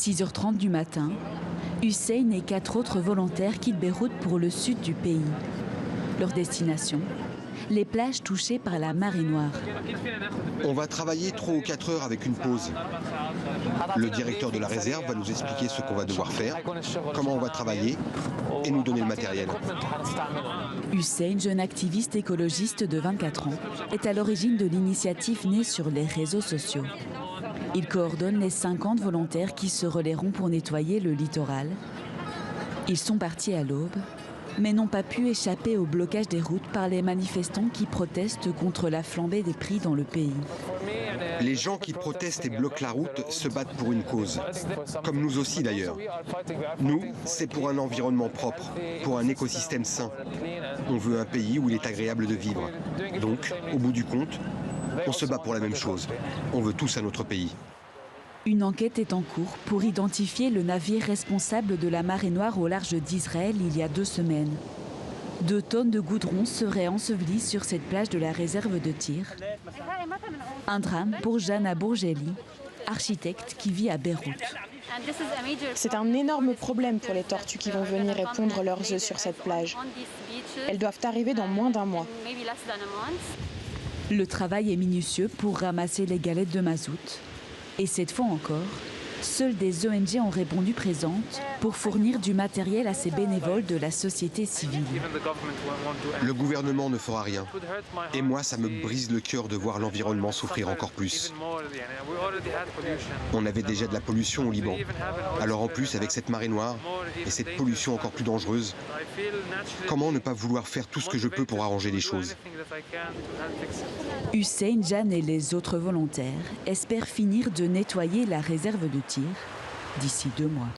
6h30 du matin, Hussein et 4 autres volontaires quittent Beyrouth pour le sud du pays. Leur destination, les plages touchées par la marée noire. On va travailler 3 ou 4 heures avec une pause. Le directeur de la réserve va nous expliquer ce qu'on va devoir faire, comment on va travailler et nous donner le matériel. Hussein, jeune activiste écologiste de 24 ans, est à l'origine de l'initiative née sur les réseaux sociaux. Il coordonne les 50 volontaires qui se relaieront pour nettoyer le littoral. Ils sont partis à l'aube, mais n'ont pas pu échapper au blocage des routes par les manifestants qui protestent contre la flambée des prix dans le pays. Les gens qui protestent et bloquent la route se battent pour une cause, comme nous aussi d'ailleurs. Nous, c'est pour un environnement propre, pour un écosystème sain. On veut un pays où il est agréable de vivre. Donc, au bout du compte, on se bat pour la même chose. On veut tous à notre pays. Une enquête est en cours pour identifier le navire responsable de la marée noire au large d'Israël il y a 2 semaines. 2 tonnes de goudron seraient ensevelies sur cette plage de la réserve de Tyr. Un drame pour Jana Bourgeli, architecte qui vit à Beyrouth. C'est un énorme problème pour les tortues qui vont venir et pondre leurs œufs sur cette plage. Elles doivent arriver dans moins d'1 mois. Le travail est minutieux pour ramasser les galettes de mazout. Et cette fois encore, seules des ONG ont répondu présentes pour fournir du matériel à ces bénévoles de la société civile. Le gouvernement ne fera rien. Et moi, ça me brise le cœur de voir l'environnement souffrir encore plus. On avait déjà de la pollution au Liban. Alors en plus, avec cette marée noire et cette pollution encore plus dangereuse, comment ne pas vouloir faire tout ce que je peux pour arranger les choses? Hussein, Jeanne et les autres volontaires espèrent finir de nettoyer la réserve de Tyr d'ici 2 mois.